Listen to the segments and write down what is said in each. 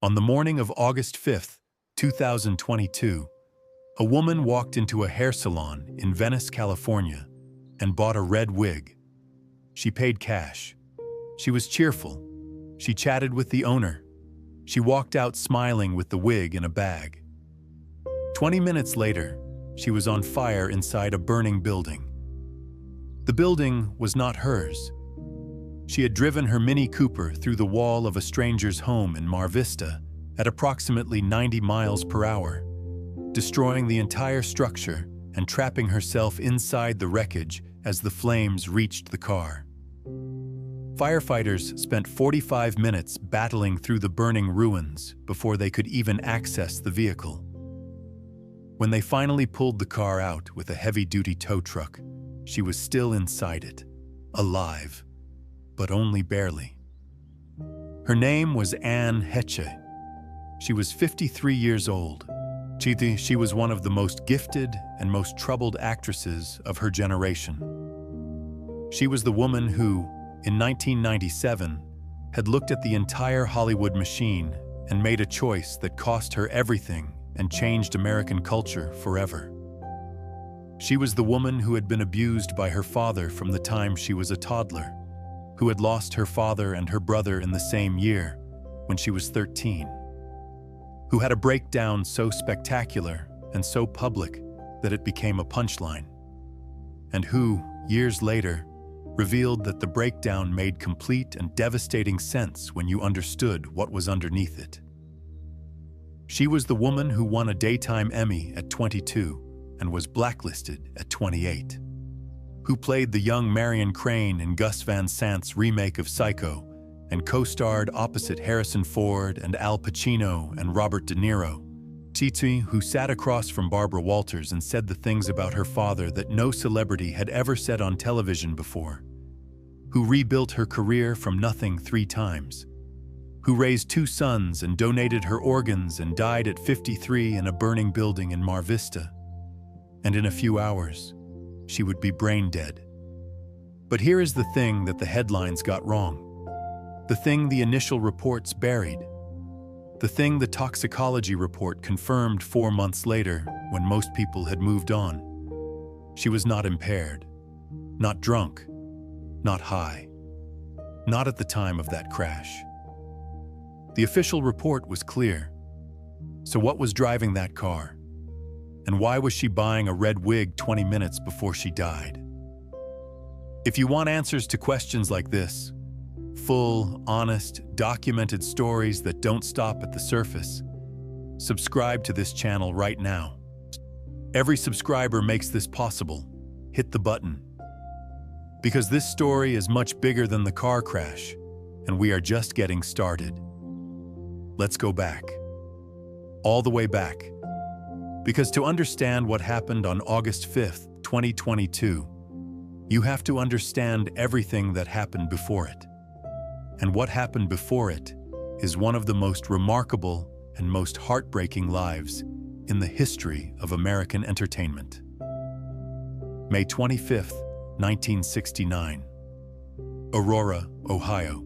On the morning of August 5th, 2022, a woman walked into a hair salon in Venice, California, and bought a red wig. She paid cash. She was cheerful. She chatted with the owner. She walked out smiling with the wig in a bag. 20 minutes later, she was on fire inside a burning building. The building was not hers. She had driven her Mini Cooper through the wall of a stranger's home in Mar Vista at approximately 90 miles per hour, destroying the entire structure and trapping herself inside the wreckage as the flames reached the car. Firefighters spent 45 minutes battling through the burning ruins before they could even access the vehicle. When they finally pulled the car out with a heavy-duty tow truck, she was still inside it, alive, but only barely. Her name was Heche. She was 53 years old. She was one of the most gifted and most troubled actresses of her generation. She was the woman who, in 1997, had looked at the entire Hollywood machine and made a choice that cost her everything and changed American culture forever. She was the woman who had been abused by her father from the time she was a toddler, who had lost her father and her brother in the same year, when she was 13, who had a breakdown so spectacular and so public that it became a punchline, and who, years later, revealed that the breakdown made complete and devastating sense when you understood what was underneath it. She was the woman who won a daytime Emmy at 22 and was blacklisted at 28. Who played the young Marion Crane in Gus Van Sant's remake of Psycho and co-starred opposite Harrison Ford and Al Pacino and Robert De Niro. Heche, who sat across from Barbara Walters and said the things about her father that no celebrity had ever said on television before. Who rebuilt her career from nothing 3 times. Who raised 2 sons and donated her organs and died at 53 in a burning building in Mar Vista. And in a few hours, she would be brain dead. But here is the thing that the headlines got wrong. The thing the initial reports buried. The thing the toxicology report confirmed 4 months later when most people had moved on. She was not impaired, not drunk, not high, not at the time of that crash. The official report was clear. So what was driving that car? And why was she buying a red wig 20 minutes before she died? If you want answers to questions like this, full, honest, documented stories that don't stop at the surface, subscribe to this channel right now. Every subscriber makes this possible. Hit the button. Because this story is much bigger than the car crash, and we are just getting started. Let's go back. All the way back. Because to understand what happened on August 5th, 2022, you have to understand everything that happened before it. And what happened before it is one of the most remarkable and most heartbreaking lives in the history of American entertainment. May 25th, 1969. Aurora, Ohio.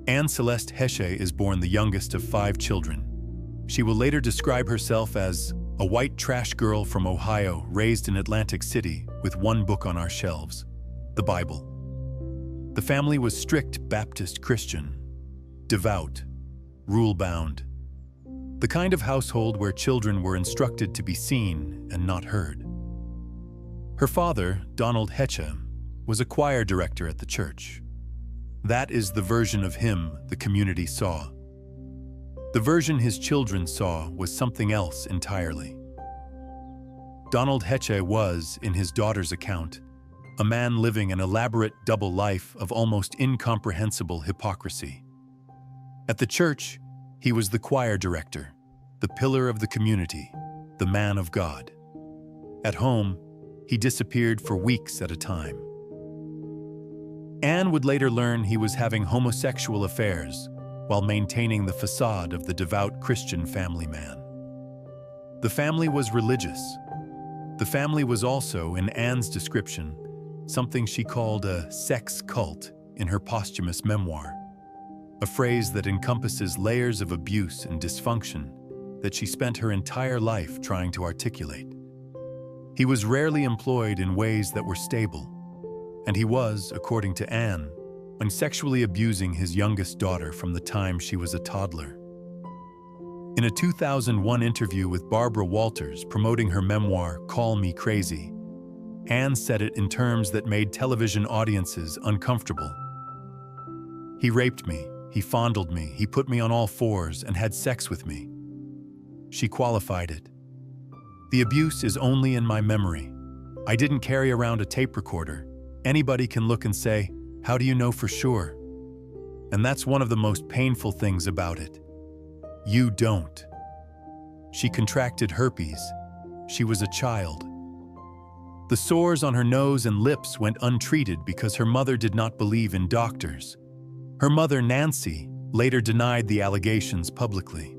Anne Celeste Heche is born the youngest of 5 children. She will later describe herself as a white trash girl from Ohio raised in Atlantic City with 1 book on our shelves, the Bible. The family was strict Baptist Christian, devout, rule-bound, the kind of household where children were instructed to be seen and not heard. Her father, Donald Heche, was a choir director at the church. That is the version of him the community saw. The version his children saw was something else entirely. Donald Heche was, in his daughter's account, a man living an elaborate double life of almost incomprehensible hypocrisy. At the church, he was the choir director, the pillar of the community, the man of God. At home, he disappeared for weeks at a time. Anne would later learn he was having homosexual affairs while maintaining the facade of the devout Christian family man. The family was religious. The family was also, in Anne's description, something she called a sex cult in her posthumous memoir. a phrase that encompasses layers of abuse and dysfunction that she spent her entire life trying to articulate. He was rarely employed in ways that were stable, and he was, according to Anne, sexually abusing his youngest daughter from the time she was a toddler. In a 2001 interview with Barbara Walters promoting her memoir, Call Me Crazy, Anne said it in terms that made television audiences uncomfortable. "He raped me, he fondled me, he put me on all fours and had sex with me." She qualified it. "The abuse is only in my memory. I didn't carry around a tape recorder. Anybody can look and say, 'How do you know for sure?' And that's one of the most painful things about it. You don't." She contracted herpes. She was a child. The sores on her nose and lips went untreated because her mother did not believe in doctors. Her mother, Nancy, later denied the allegations publicly.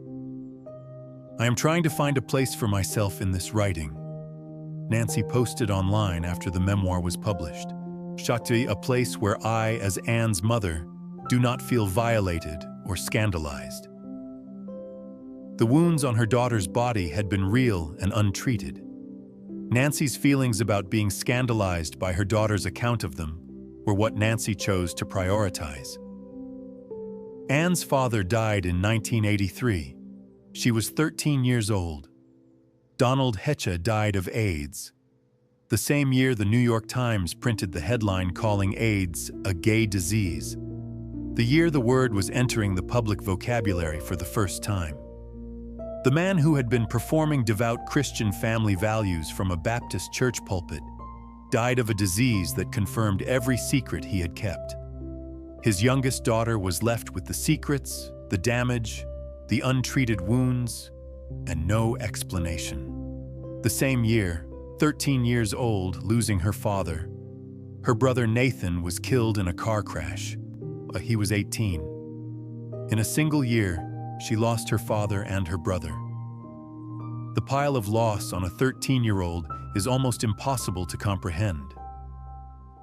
"I am trying to find a place for myself in this writing," Nancy posted online after the memoir was published. "Shakti, a place where I, as Anne's mother, do not feel violated or scandalized." The wounds on her daughter's body had been real and untreated. Nancy's feelings about being scandalized by her daughter's account of them were what Nancy chose to prioritize. Anne's father died in 1983. She was 13 years old. Donald Heche died of AIDS. The same year, the New York Times printed the headline calling AIDS a gay disease. The year the word was entering the public vocabulary for the first time. The man who had been performing devout Christian family values from a Baptist church pulpit died of a disease that confirmed every secret he had kept. His youngest daughter was left with the secrets, the damage, the untreated wounds, and no explanation. The same year, 13 years old, losing her father, her brother Nathan was killed in a car crash. He was 18. In a single year, she lost her father and her brother. The pile of loss on a 13-year-old is almost impossible to comprehend.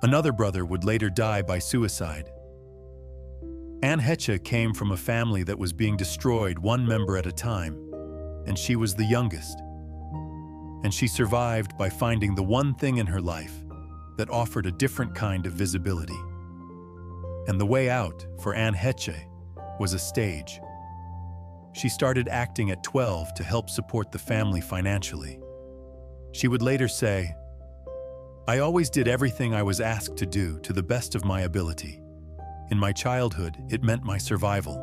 Another brother would later die by suicide. Anne Heche came from a family that was being destroyed one member at a time, and she was the youngest. And she survived by finding the one thing in her life that offered a different kind of visibility. And the way out for Anne Heche was a stage. She started acting at 12 to help support the family financially. She would later say, "I always did everything I was asked to do to the best of my ability. In my childhood, it meant my survival."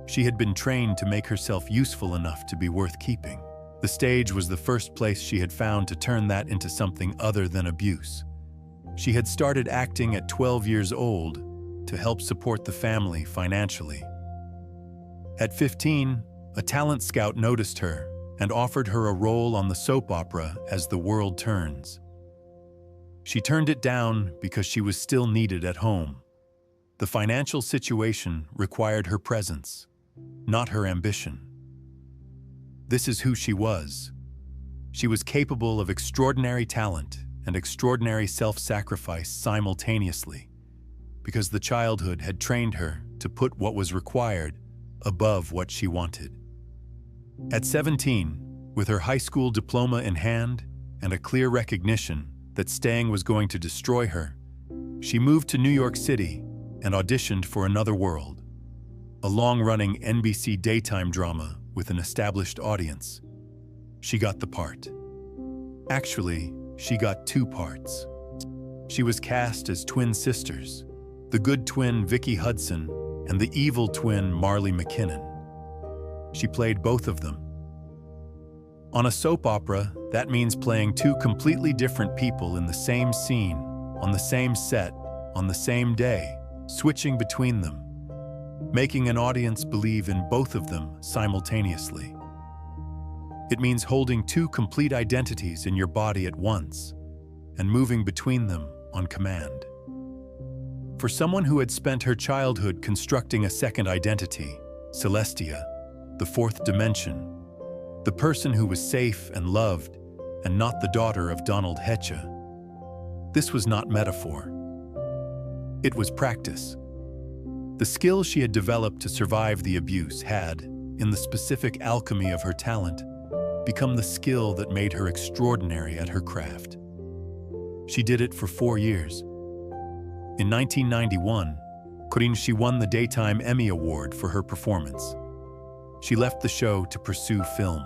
She had been trained to make herself useful enough to be worth keeping. The stage was the first place she had found to turn that into something other than abuse. She had started acting at 12 years old to help support the family financially. At 15, a talent scout noticed her and offered her a role on the soap opera As the World Turns. She turned it down because she was still needed at home. The financial situation required her presence, not her ambition. This is who she was. She was capable of extraordinary talent and extraordinary self-sacrifice simultaneously, because the childhood had trained her to put what was required above what she wanted. At 17, with her high school diploma in hand and a clear recognition that staying was going to destroy her, she moved to New York City and auditioned for Another World, a long-running NBC daytime drama with an established audience. She got the part. Actually, she got two parts. She was cast as twin sisters, the good twin Vicky Hudson and the evil twin Marley McKinnon. She played both of them. On a soap opera, that means playing two completely different people in the same scene, on the same set, on the same day, switching between them, making an audience believe in both of them simultaneously. It means holding two complete identities in your body at once and moving between them on command. For someone who had spent her childhood constructing a second identity, Celestia, the fourth dimension, the person who was safe and loved and not the daughter of Donald Heche, this was not metaphor. It was practice. The skill she had developed to survive the abuse had, in the specific alchemy of her talent, become the skill that made her extraordinary at her craft. She did it for 4 years. In 1991, she won the Daytime Emmy Award for her performance. She left the show to pursue film.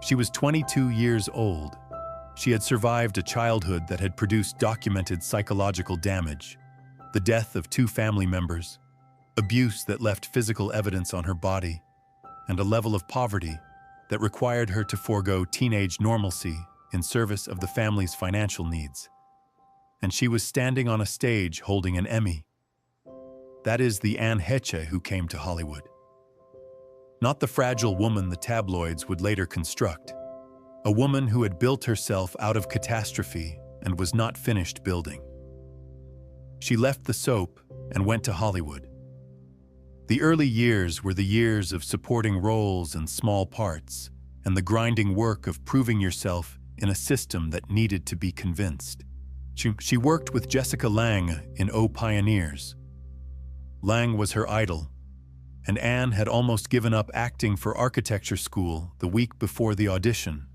She was 22 years old. She had survived a childhood that had produced documented psychological damage, the death of 2 family members, abuse that left physical evidence on her body, and a level of poverty that required her to forego teenage normalcy in service of the family's financial needs. And she was standing on a stage holding an Emmy. That is the Heche who came to Hollywood. Not the fragile woman the tabloids would later construct, a woman who had built herself out of catastrophe and was not finished building. She left the soap and went to Hollywood. The early years were the years of supporting roles and small parts, and the grinding work of proving yourself in a system that needed to be convinced. She worked with Jessica Lange in O Pioneers. Lange was her idol, and Anne had almost given up acting for architecture school the week before the audition,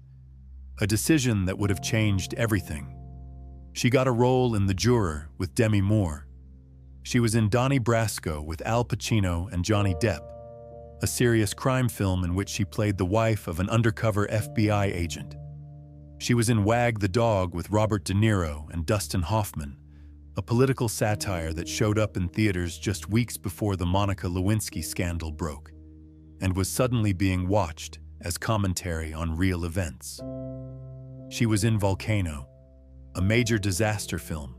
a decision that would have changed everything. She got a role in The Juror with Demi Moore. She was in Donnie Brasco with Al Pacino and Johnny Depp, a serious crime film in which she played the wife of an undercover FBI agent. She was in Wag the Dog with Robert De Niro and Dustin Hoffman, a political satire that showed up in theaters just weeks before the Monica Lewinsky scandal broke, and was suddenly being watched as commentary on real events. She was in Volcano, a major disaster film.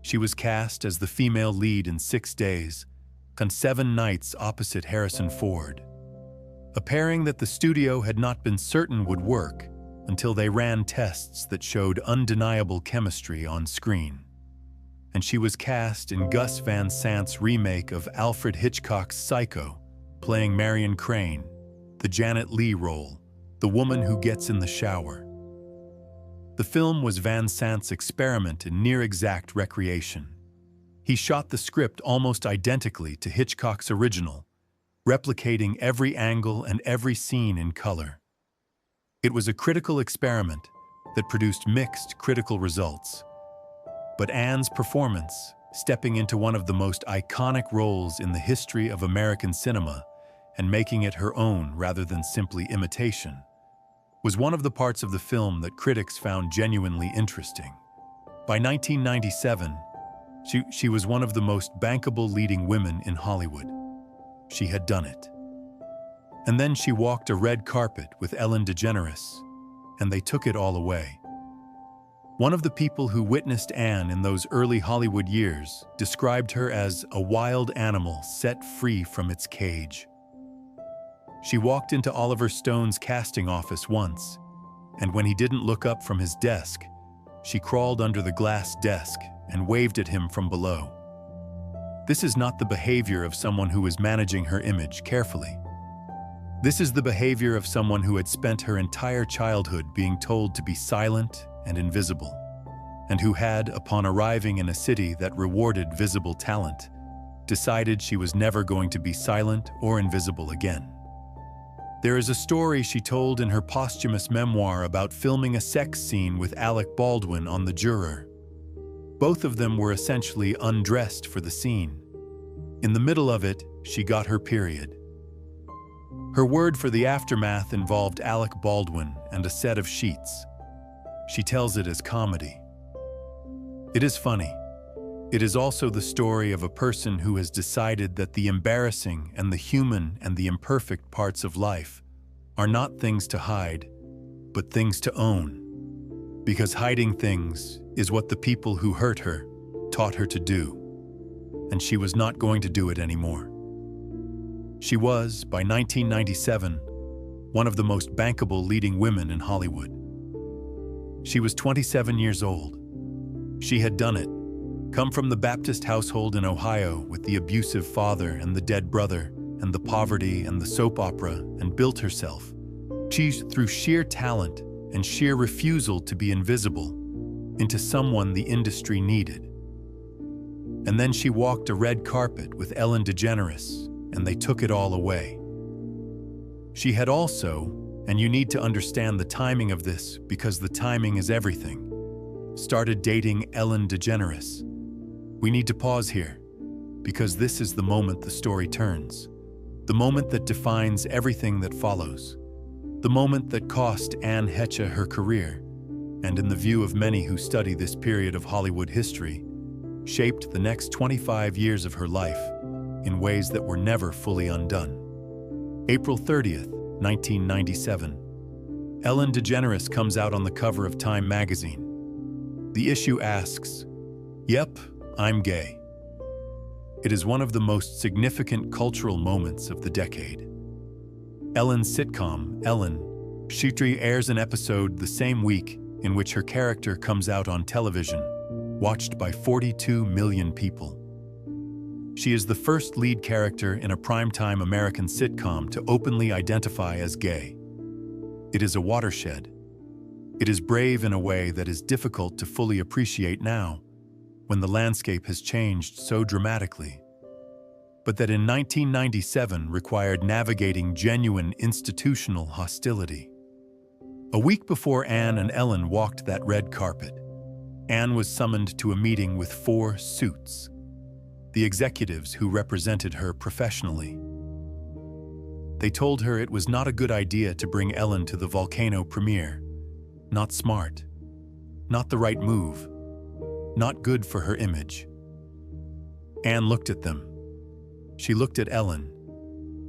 She was cast as the female lead in 6 Days, on 7 nights opposite Harrison Ford, a pairing that the studio had not been certain would work until they ran tests that showed undeniable chemistry on screen. And she was cast in Gus Van Sant's remake of Alfred Hitchcock's Psycho, playing Marion Crane, the Janet Leigh role, the woman who gets in the shower. The film was Van Sant's experiment in near-exact recreation. He shot the script almost identically to Hitchcock's original, replicating every angle and every scene in color. It was a critical experiment that produced mixed critical results. But Anne's performance, stepping into one of the most iconic roles in the history of American cinema and making it her own rather than simply imitation, was one of the parts of the film that critics found genuinely interesting. By 1997, she was one of the most bankable leading women in Hollywood. She had done it. And then she walked a red carpet with Ellen DeGeneres, and they took it all away. One of the people who witnessed Anne in those early Hollywood years described her as a wild animal set free from its cage. She walked into Oliver Stone's casting office once, and when he didn't look up from his desk, she crawled under the glass desk and waved at him from below. This is not the behavior of someone who is managing her image carefully. This is the behavior of someone who had spent her entire childhood being told to be silent and invisible, and who had, upon arriving in a city that rewarded visible talent, decided she was never going to be silent or invisible again. There is a story she told in her posthumous memoir about filming a sex scene with Alec Baldwin on The Juror. Both of them were essentially undressed for the scene. In the middle of it, she got her period. Her word for the aftermath involved Alec Baldwin and a set of sheets. She tells it as comedy. It is funny. It is also the story of a person who has decided that the embarrassing and the human and the imperfect parts of life are not things to hide, but things to own. Because hiding things is what the people who hurt her taught her to do, and she was not going to do it anymore. She was, by 1997, one of the most bankable leading women in Hollywood. She was 27 years old. She had done it, come from the Baptist household in Ohio with the abusive father and the dead brother and the poverty and the soap opera, and built herself. She, through sheer talent and sheer refusal to be invisible, into someone the industry needed. And then she walked a red carpet with Ellen DeGeneres, and they took it all away. She had also, and you need to understand the timing of this because the timing is everything, started dating Ellen DeGeneres. We need to pause here, because this is the moment the story turns. The moment that defines everything that follows. The moment that cost Anne Heche her career, and in the view of many who study this period of Hollywood history, shaped the next 25 years of her life in ways that were never fully undone. April 30th, 1997. Ellen DeGeneres comes out on the cover of Time magazine. The issue asks, "Yep, I'm gay." It is one of the most significant cultural moments of the decade. Ellen's sitcom, Ellen, Heche, airs an episode the same week in which her character comes out on television, watched by 42 million people. She is the first lead character in a primetime American sitcom to openly identify as gay. It is a watershed. It is brave in a way that is difficult to fully appreciate now, when the landscape has changed so dramatically, but that in 1997 required navigating genuine institutional hostility. A week before Anne and Ellen walked that red carpet, Anne was summoned to a meeting with 4 suits, the executives who represented her professionally. They told her it was not a good idea to bring Ellen to the Volcano premiere. Not smart. Not the right move. Not good for her image. Anne looked at them. She looked at Ellen.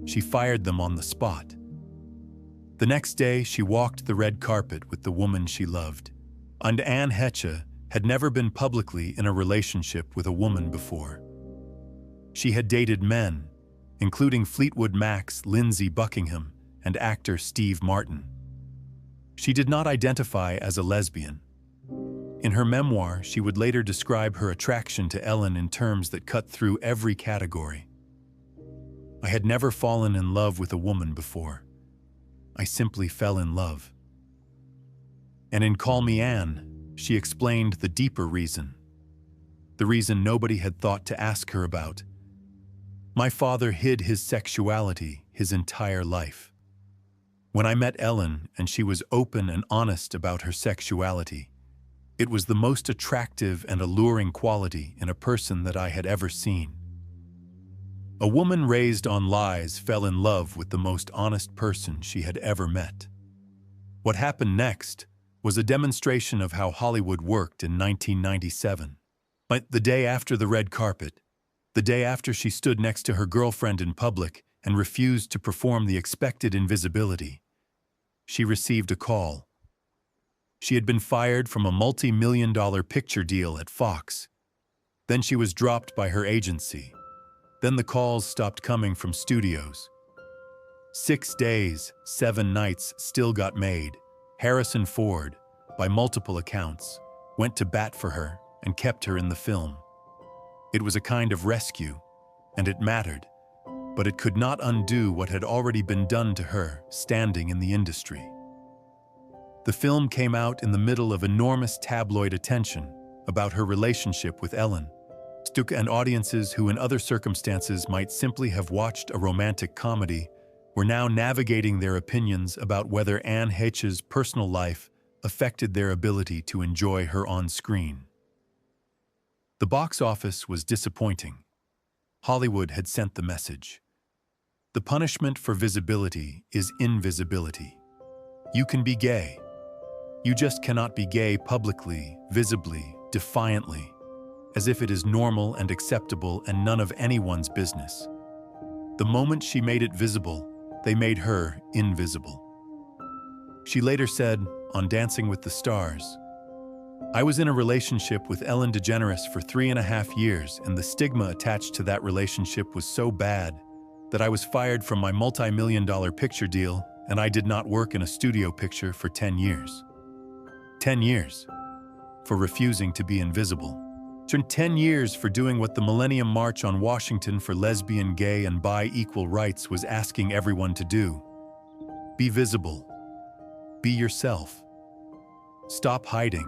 She fired them on the spot. The next day, she walked the red carpet with the woman she loved. And Anne Heche had never been publicly in a relationship with a woman before. She had dated men, including Fleetwood Mac's Lindsey Buckingham and actor Steve Martin. She did not identify as a lesbian. In her memoir, she would later describe her attraction to Ellen in terms that cut through every category. "I had never fallen in love with a woman before. I simply fell in love." And in Call Me Anne, she explained the deeper reason. The reason nobody had thought to ask her about. "My father hid his sexuality his entire life. When I met Ellen and she was open and honest about her sexuality, it was the most attractive and alluring quality in a person that I had ever seen. A woman raised on lies fell in love with the most honest person she had ever met." What happened next was a demonstration of how Hollywood worked in 1997. But the day after the red carpet, the day after she stood next to her girlfriend in public and refused to perform the expected invisibility, she received a call. She had been fired from a multi-million-dollar picture deal at Fox. Then she was dropped by her agency. Then the calls stopped coming from studios. 6 days, 7 nights still got made. Harrison Ford, by multiple accounts, went to bat for her and kept her in the film. It was a kind of rescue, and it mattered, but it could not undo what had already been done to her standing in the industry. The film came out in the middle of enormous tabloid attention about her relationship with Ellen, and audiences who in other circumstances might simply have watched a romantic comedy were now navigating their opinions about whether Anne Heche's personal life affected their ability to enjoy her on screen. The box office was disappointing. Hollywood had sent the message. The punishment for visibility is invisibility. You can be gay. You just cannot be gay publicly, visibly, defiantly, as if it is normal and acceptable and none of anyone's business. The moment she made it visible, they made her invisible. She later said, on Dancing with the Stars, "I was in a relationship with Ellen DeGeneres for 3.5 years, and the stigma attached to that relationship was so bad that I was fired from my multi-million-dollar picture deal, and I did not work in a studio picture for 10 years. 10 years for refusing to be invisible. 10 years for doing what the Millennium March on Washington for lesbian, gay, and bi equal rights was asking everyone to do. Be visible. Be yourself. Stop hiding.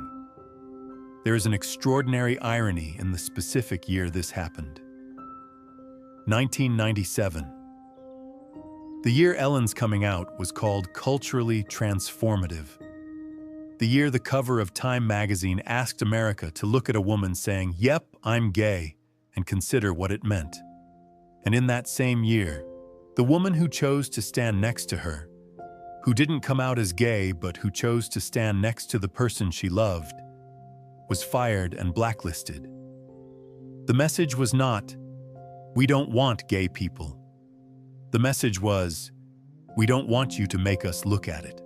There is an extraordinary irony in the specific year this happened. 1997. The year Ellen's coming out was called culturally transformative. The year the cover of Time magazine asked America to look at a woman saying, "Yep, I'm gay," and consider what it meant. And in that same year, the woman who chose to stand next to her, who didn't come out as gay but who chose to stand next to the person she loved, was fired and blacklisted. The message was not, "We don't want gay people." The message was, "We don't want you to make us look at it."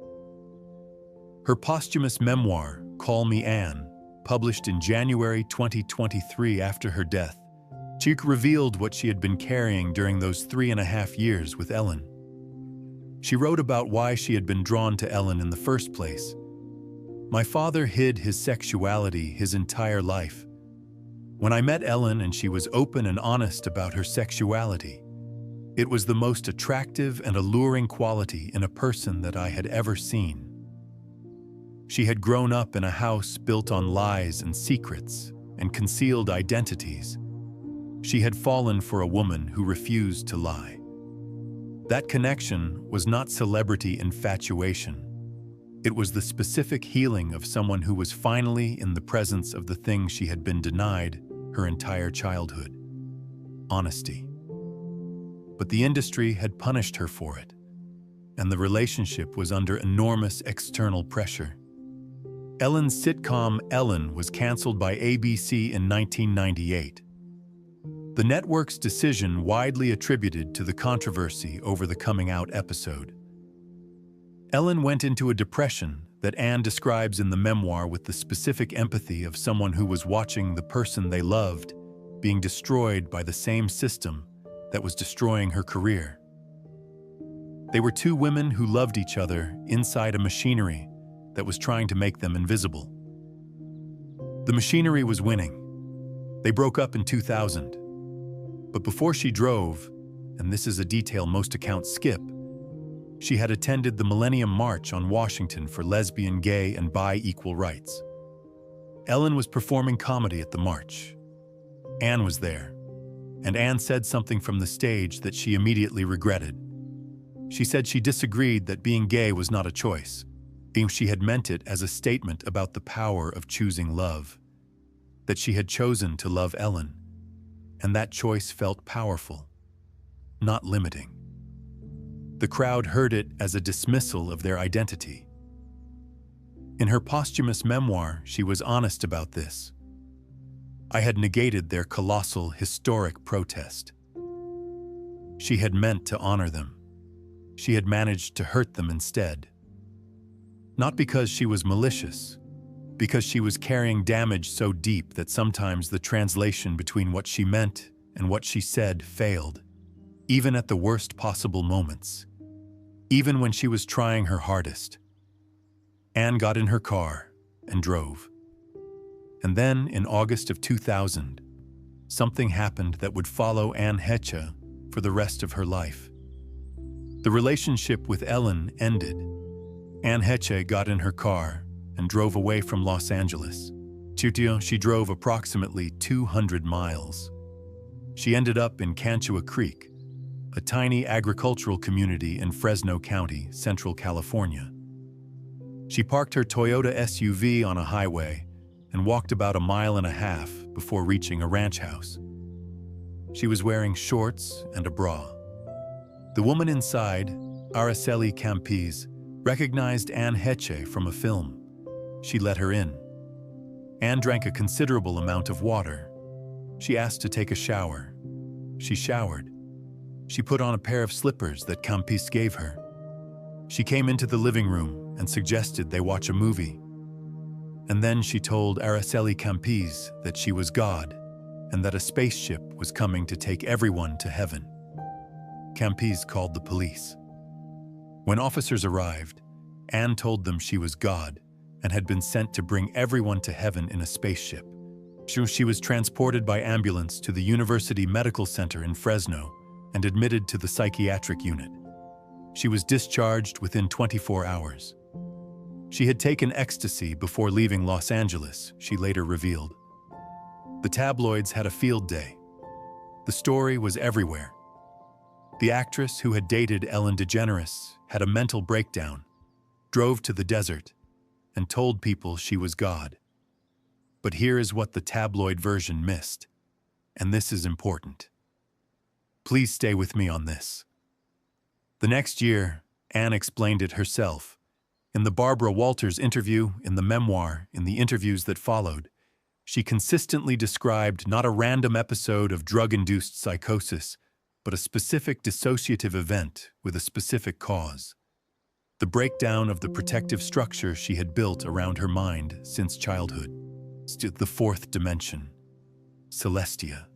Her posthumous memoir, Call Me Anne, published in January 2023 after her death, she revealed what she had been carrying during those 3.5 years with Ellen. She wrote about why she had been drawn to Ellen in the first place. "My father hid his sexuality his entire life. When I met Ellen and she was open and honest about her sexuality, it was the most attractive and alluring quality in a person that I had ever seen. She had grown up in a house built on lies and secrets and concealed identities. She had fallen for a woman who refused to lie. That connection was not celebrity infatuation. It was the specific healing of someone who was finally in the presence of the thing she had been denied her entire childhood: honesty. But the industry had punished her for it, and the relationship was under enormous external pressure. Ellen's sitcom Ellen was canceled by ABC in 1998. The network's decision widely attributed to the controversy over the coming out episode. Ellen went into a depression that Anne describes in the memoir with the specific empathy of someone who was watching the person they loved being destroyed by the same system that was destroying her career. They were two women who loved each other inside a machinery that was trying to make them invisible. The machinery was winning. They broke up in 2000. But before she drove, and this is a detail most accounts skip, she had attended the Millennium March on Washington for lesbian, gay, and bi equal rights. Ellen was performing comedy at the march. Anne was there, and Anne said something from the stage that she immediately regretted. She said she disagreed that being gay was not a choice. She had meant it as a statement about the power of choosing love, that she had chosen to love Ellen, and that choice felt powerful, not limiting. The crowd heard it as a dismissal of their identity. In her posthumous memoir, she was honest about this. "I had negated their colossal, historic protest." She had meant to honor them. She had managed to hurt them instead. Not because she was malicious, because she was carrying damage so deep that sometimes the translation between what she meant and what she said failed, even at the worst possible moments, even when she was trying her hardest. Anne got in her car and drove. And then, in August of 2000, something happened that would follow Anne Heche for the rest of her life. The relationship with Ellen ended. Anne Heche got in her car and drove away from Los Angeles. She drove approximately 200 miles. She ended up in Cantua Creek, a tiny agricultural community in Fresno County, Central California. She parked her Toyota SUV on a highway and walked about 1.5 miles before reaching a ranch house. She was wearing shorts and a bra. The woman inside, Araceli Campis, recognized Anne Heche from a film. She let her in. Anne drank a considerable amount of water. She asked to take a shower. She showered. She put on a pair of slippers that Campis gave her. She came into the living room and suggested they watch a movie. And then she told Araceli Campis that she was God and that a spaceship was coming to take everyone to heaven. Campis called the police. When officers arrived, Anne told them she was God and had been sent to bring everyone to heaven in a spaceship. She was transported by ambulance to the University Medical Center in Fresno and admitted to the psychiatric unit. She was discharged within 24 hours. She had taken ecstasy before leaving Los Angeles, she later revealed. The tabloids had a field day. The story was everywhere. The actress who had dated Ellen DeGeneres had a mental breakdown, drove to the desert, and told people she was God. But here is what the tabloid version missed, and this is important. Please stay with me on this. The next year, Anne explained it herself. In the Barbara Walters interview, in the memoir, in the interviews that followed, she consistently described not a random episode of drug-induced psychosis, but a specific dissociative event with a specific cause. The breakdown of the protective structure she had built around her mind since childhood. The fourth dimension, Celestia.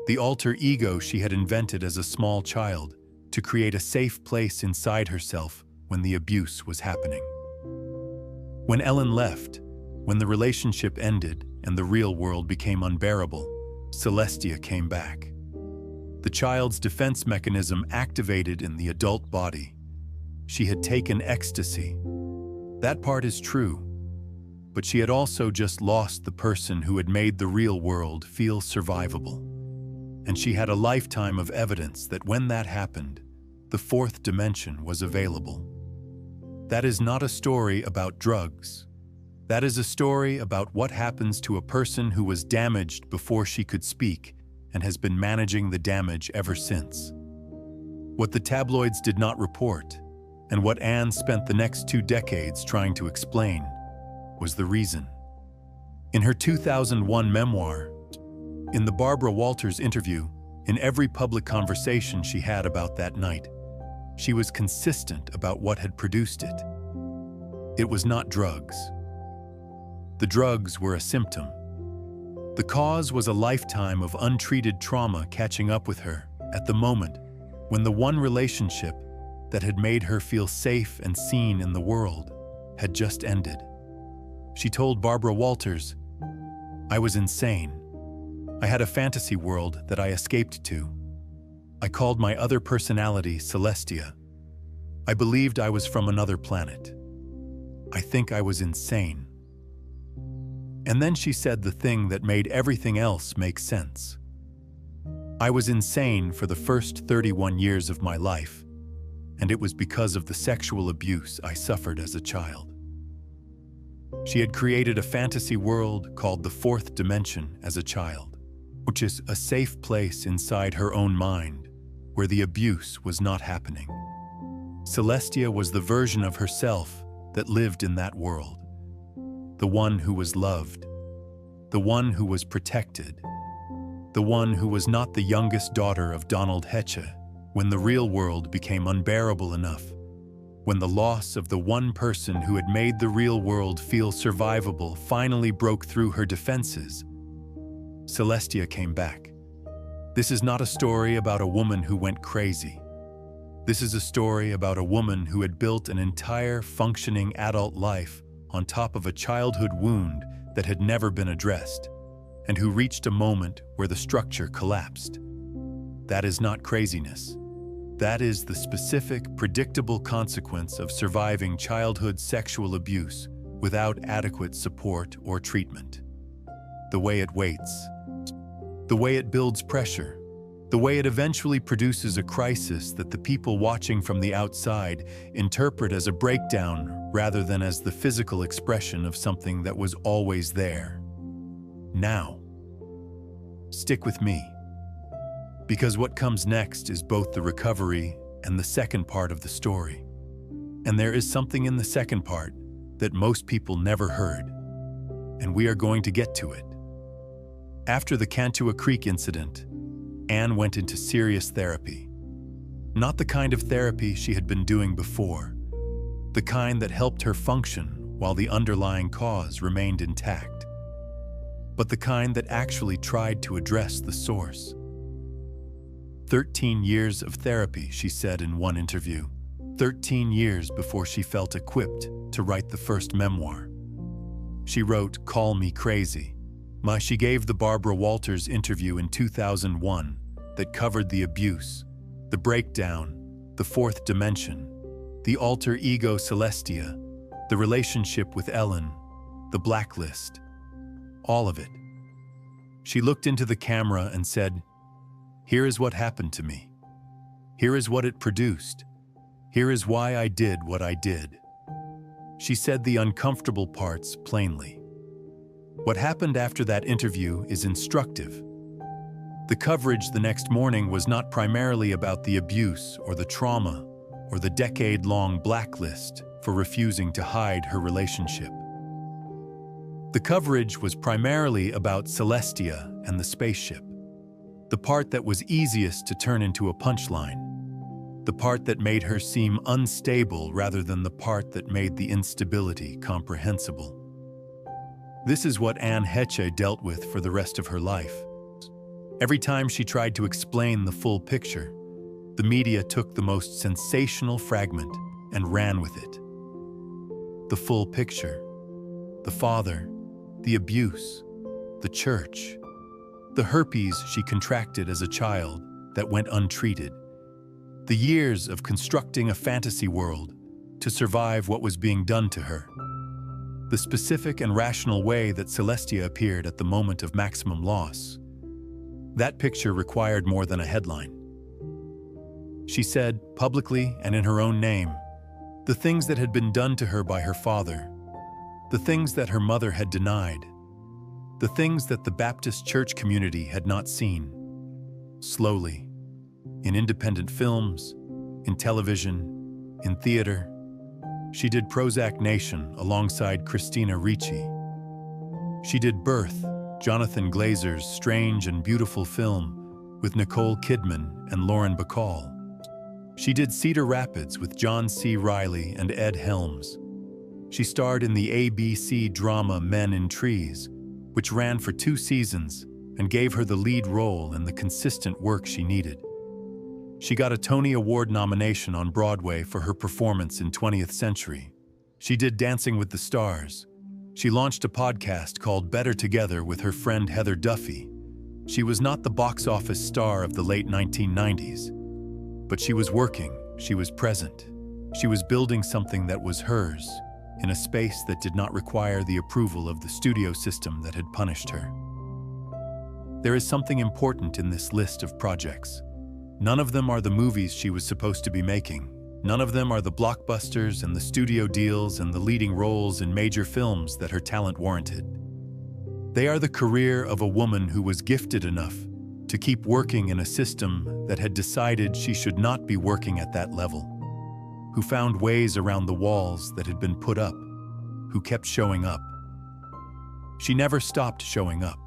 The alter ego she had invented as a small child to create a safe place inside herself when the abuse was happening. When Ellen left, when the relationship ended and the real world became unbearable, Celestia came back. The child's defense mechanism activated in the adult body. She had taken ecstasy. That part is true. But she had also just lost the person who had made the real world feel survivable. And she had a lifetime of evidence that when that happened, the fourth dimension was available. That is not a story about drugs. That is a story about what happens to a person who was damaged before she could speak and has been managing the damage ever since. What the tabloids did not report, and what Anne spent the next 2 decades trying to explain, was the reason. In her 2001 memoir, in the Barbara Walters interview, in every public conversation she had about that night, she was consistent about what had produced it. It was not drugs. The drugs were a symptom. The cause was a lifetime of untreated trauma catching up with her at the moment when the one relationship that had made her feel safe and seen in the world had just ended. She told Barbara Walters, "I was insane. I had a fantasy world that I escaped to. I called my other personality Celestia. I believed I was from another planet. I think I was insane." And then she said the thing that made everything else make sense. "I was insane for the first 31 years of my life, and it was because of the sexual abuse I suffered as a child." She had created a fantasy world called the fourth dimension as a child, which is a safe place inside her own mind where the abuse was not happening. Celestia was the version of herself that lived in that world, the one who was loved, the one who was protected, the one who was not the youngest daughter of Donald Heche when the real world became unbearable enough, when the loss of the one person who had made the real world feel survivable finally broke through her defenses. Celestia came back. This is not a story about a woman who went crazy. This is a story about a woman who had built an entire functioning adult life on top of a childhood wound that had never been addressed, and who reached a moment where the structure collapsed. That is not craziness. That is the specific, predictable consequence of surviving childhood sexual abuse without adequate support or treatment. The way it waits, the way it builds pressure, the way it eventually produces a crisis that the people watching from the outside interpret as a breakdown rather than as the physical expression of something that was always there. Now, stick with me, because what comes next is both the recovery and the second part of the story. And there is something in the second part that most people never heard, and we are going to get to it. After the Cantua Creek incident, Anne went into serious therapy. Not the kind of therapy she had been doing before, the kind that helped her function while the underlying cause remained intact, but the kind that actually tried to address the source. 13 years of therapy, she said in one interview. 13 years before she felt equipped to write the first memoir. She wrote Call Me Crazy. She gave the Barbara Walters interview in 2001 that covered the abuse, the breakdown, the fourth dimension, the alter ego Celestia, The relationship with Ellen, the blacklist, all of it. She looked into the camera and said, "Here is what happened to me. Here is what it produced. Here is why I did what I did." She said the uncomfortable parts plainly. What happened after that interview is instructive. The coverage the next morning was not primarily about the abuse or the trauma or the decade-long blacklist for refusing to hide her relationship. The coverage was primarily about Celestia and the spaceship, the part that was easiest to turn into a punchline, the part that made her seem unstable rather than the part that made the instability comprehensible. This is what Heche dealt with for the rest of her life. Every time she tried to explain the full picture, the media took the most sensational fragment and ran with it. The full picture, the father, the abuse, the church, the herpes she contracted as a child that went untreated, the years of constructing a fantasy world to survive what was being done to her, the specific and rational way that Celestia appeared at the moment of maximum loss. That picture required more than a headline. She said, publicly and in her own name, the things that had been done to her by her father, the things that her mother had denied, the things that the Baptist church community had not seen. Slowly, in independent films, in television, in theater, she did Prozac Nation alongside Christina Ricci. She did Birth, Jonathan Glazer's strange and beautiful film with Nicole Kidman and Lauren Bacall. She did Cedar Rapids with John C. Reilly and Ed Helms. She starred in the ABC drama Men in Trees, which ran for 2 seasons and gave her the lead role and the consistent work she needed. She got a Tony Award nomination on Broadway for her performance in 20th Century. She did Dancing with the Stars. She launched a podcast called Better Together with her friend Heather Duffy. She was not the box office star of the late 1990s, but she was working, she was present. She was building something that was hers, in a space that did not require the approval of the studio system that had punished her. There is something important in this list of projects. None of them are the movies she was supposed to be making. None of them are the blockbusters and the studio deals and the leading roles in major films that her talent warranted. They are the career of a woman who was gifted enough to keep working in a system that had decided she should not be working at that level, who found ways around the walls that had been put up, who kept showing up. She never stopped showing up.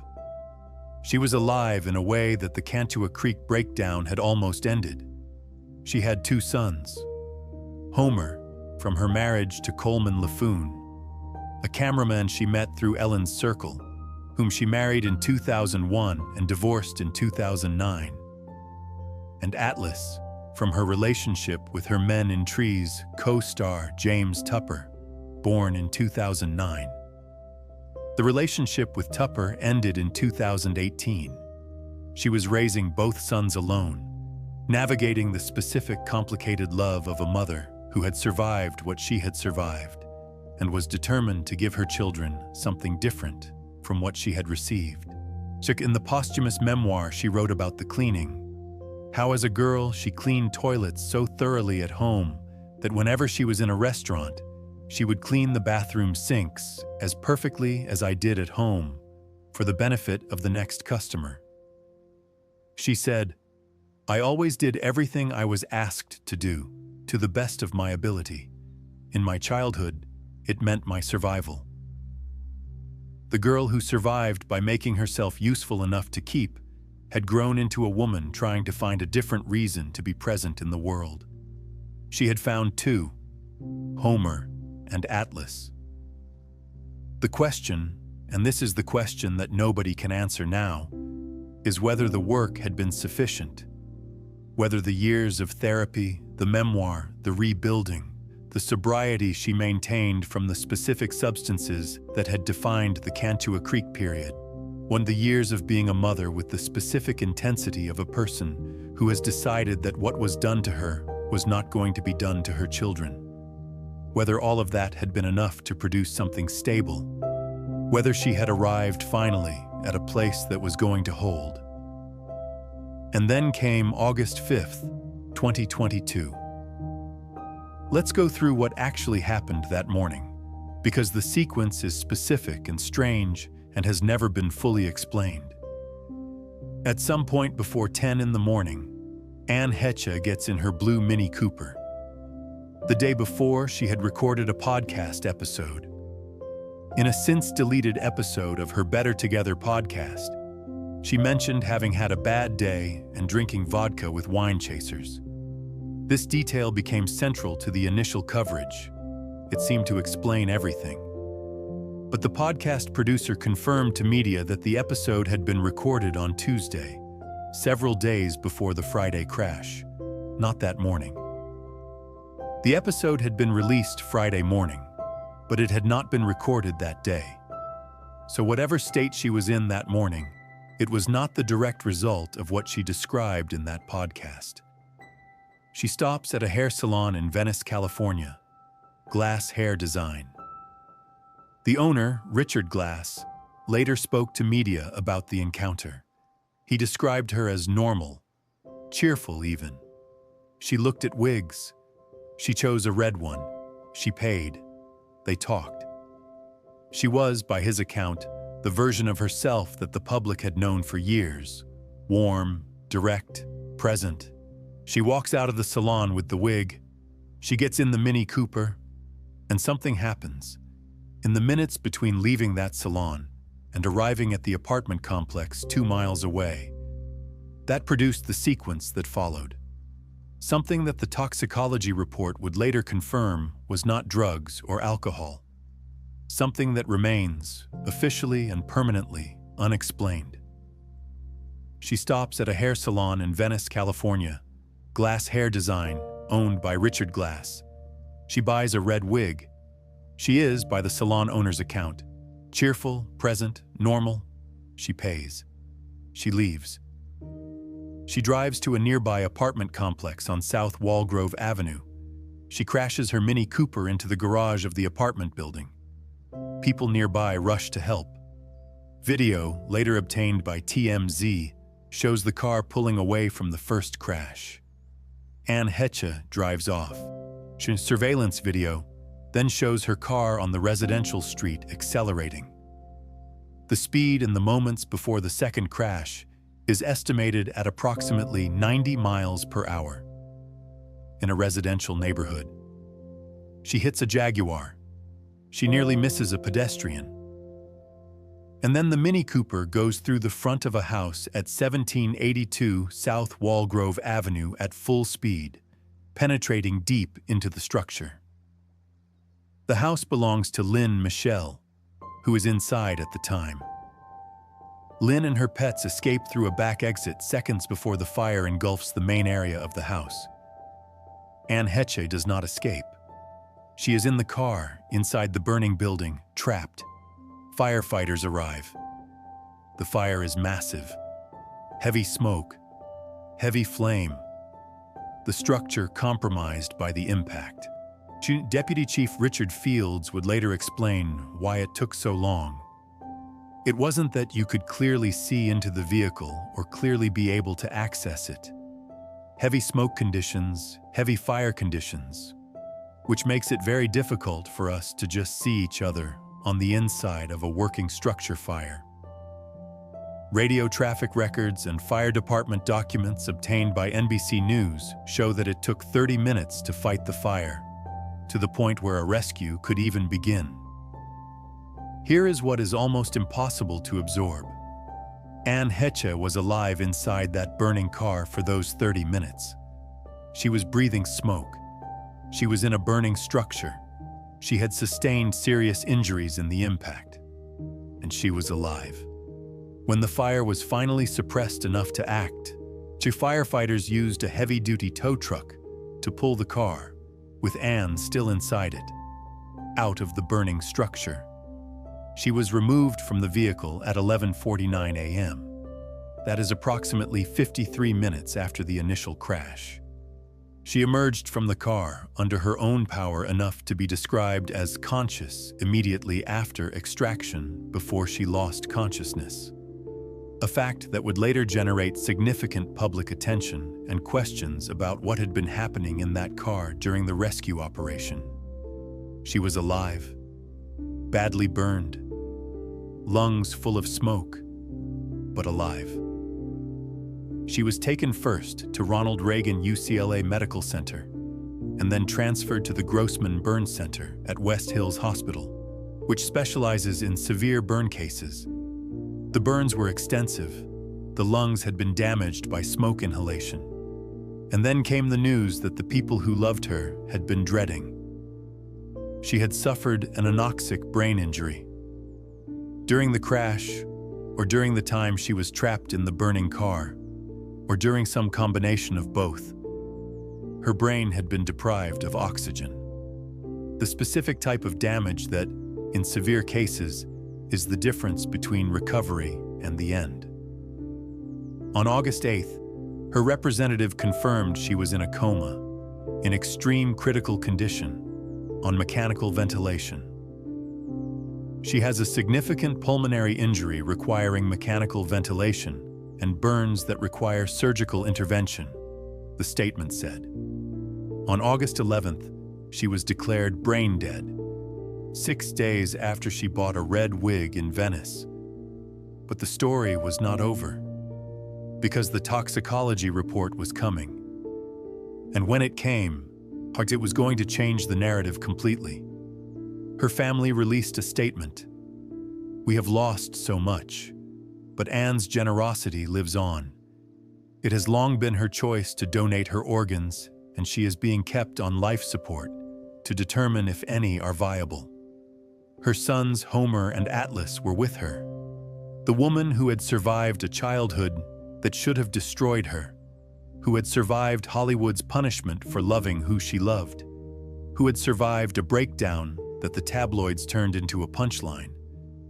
She was alive in a way that the Cantua Creek breakdown had almost ended. She had 2 sons. Homer, from her marriage to Coleman LaFoon, a cameraman she met through Ellen's Circle, whom she married in 2001 and divorced in 2009. And Atlas, from her relationship with her Men in Trees co-star James Tupper, born in 2009. The relationship with Tupper ended in 2018. She was raising both sons alone, navigating the specific, complicated love of a mother who had survived what she had survived and was determined to give her children something different from what she had received. In the posthumous memoir she wrote about the cleaning, how as a girl she cleaned toilets so thoroughly at home that whenever she was in a restaurant, she would clean the bathroom sinks as perfectly as I did at home for the benefit of the next customer. She said, "I always did everything I was asked to do, to the best of my ability. In my childhood, it meant my survival." The girl who survived by making herself useful enough to keep had grown into a woman trying to find a different reason to be present in the world. She had found 2, Homer and Atlas. The question, and this is the question that nobody can answer now, is whether the work had been sufficient, whether the years of therapy, the memoir, the rebuilding, the sobriety she maintained from the specific substances that had defined the Cantua Creek period, when the years of being a mother with the specific intensity of a person who has decided that what was done to her was not going to be done to her children. whether all of that had been enough to produce something stable, whether she had arrived finally at a place that was going to hold. And then came August 5th, 2022. Let's go through what actually happened that morning, because the sequence is specific and strange and has never been fully explained. At some point before 10 in the morning, Anne Heche gets in her blue Mini Cooper. The day before, she had recorded a podcast episode. In a since-deleted episode of her Better Together podcast, she mentioned having had a bad day and drinking vodka with wine chasers. This detail became central to the initial coverage. It seemed to explain everything. But the podcast producer confirmed to media that the episode had been recorded on Tuesday, several days before the Friday crash, not that morning. The episode had been released Friday morning, but it had not been recorded that day. So whatever state she was in that morning, it was not the direct result of what she described in that podcast. She stops at a hair salon in Venice, California, Glass Hair Design. The owner, Richard Glass, later spoke to media about the encounter. He described her as normal, cheerful even. She looked at wigs. She chose a red one. She paid. They talked. She was, by his account, the version of herself that the public had known for years. Warm, direct, present. She walks out of the salon with the wig. She gets in the Mini Cooper, and something happens. In the minutes between leaving that salon and arriving at the apartment complex 2 miles away, that produced the sequence that followed. Something that the toxicology report would later confirm was not drugs or alcohol. Something that remains, officially and permanently, unexplained. She stops at a hair salon in Venice, California, Glass Hair Design, owned by Richard Glass. She buys a red wig. She is, by the salon owner's account, cheerful, present, normal. She pays. She leaves. She drives to a nearby apartment complex on South Walgrove Avenue. She crashes her Mini Cooper into the garage of the apartment building. People nearby rush to help. Video, later obtained by TMZ, shows the car pulling away from the first crash. Anne Heche drives off. Surveillance video then shows her car on the residential street accelerating. The speed in the moments before the second crash is estimated at approximately 90 miles per hour in a residential neighborhood. She hits a Jaguar. She nearly misses a pedestrian. And then the Mini Cooper goes through the front of a house at 1782 South Walgrove Avenue at full speed, penetrating deep into the structure. The house belongs to Lynn Michelle, who is inside at the time. Lynn and her pets escape through a back exit seconds before the fire engulfs the main area of the house. Anne Heche does not escape. She is in the car, inside the burning building, trapped. Firefighters arrive. The fire is massive. Heavy smoke. Heavy flame. The structure compromised by the impact. Deputy Chief Richard Fields would later explain why it took so long. It wasn't that you could clearly see into the vehicle or clearly be able to access it. Heavy smoke conditions, heavy fire conditions, which makes it very difficult for us to just see each other on the inside of a working structure fire. Radio traffic records and fire department documents obtained by NBC News show that it took 30 minutes to fight the fire, to the point where a rescue could even begin. Here is what is almost impossible to absorb. Anne Heche was alive inside that burning car for those 30 minutes. She was breathing smoke. She was in a burning structure. She had sustained serious injuries in the impact. And she was alive. When the fire was finally suppressed enough to act, two firefighters used a heavy-duty tow truck to pull the car, with Anne still inside it, out of the burning structure. She was removed from the vehicle at 11:49 a.m. That is approximately 53 minutes after the initial crash. She emerged from the car under her own power enough to be described as conscious immediately after extraction before she lost consciousness. A fact that would later generate significant public attention and questions about what had been happening in that car during the rescue operation. She was alive, badly burned, lungs full of smoke, but alive. She was taken first to Ronald Reagan UCLA Medical Center and then transferred to the Grossman Burn Center at West Hills Hospital, which specializes in severe burn cases. The burns were extensive. The lungs had been damaged by smoke inhalation. And then came the news that the people who loved her had been dreading. She had suffered an anoxic brain injury. During the crash, or during the time she was trapped in the burning car, or during some combination of both, her brain had been deprived of oxygen. The specific type of damage that, in severe cases, is the difference between recovery and the end. On August 8th, her representative confirmed she was in a coma, in extreme critical condition, on mechanical ventilation. She has a significant pulmonary injury requiring mechanical ventilation and burns that require surgical intervention, the statement said. On August 11th, she was declared brain dead, 6 days after she bought a red wig in Venice. But the story was not over, because the toxicology report was coming. And when it came, it was going to change the narrative completely. Her family released a statement. "We have lost so much, but Anne's generosity lives on. It has long been her choice to donate her organs, and she is being kept on life support to determine if any are viable." Her sons Homer and Atlas were with her. The woman who had survived a childhood that should have destroyed her, who had survived Hollywood's punishment for loving who she loved, who had survived a breakdown that the tabloids turned into a punchline,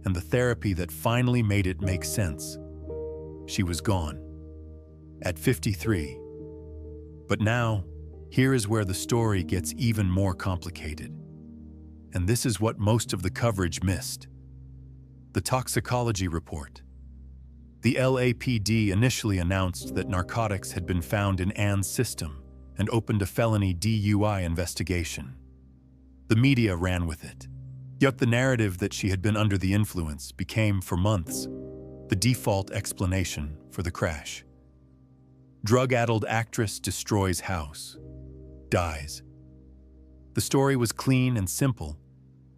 and the therapy that finally made it make sense. She was gone. At 53. But now, here is where the story gets even more complicated. And this is what most of the coverage missed. The toxicology report. The LAPD initially announced that narcotics had been found in Anne's system and opened a felony DUI investigation. The media ran with it. Yet the narrative that she had been under the influence became, for months, the default explanation for the crash. Drug-addled actress destroys house, dies. The story was clean and simple,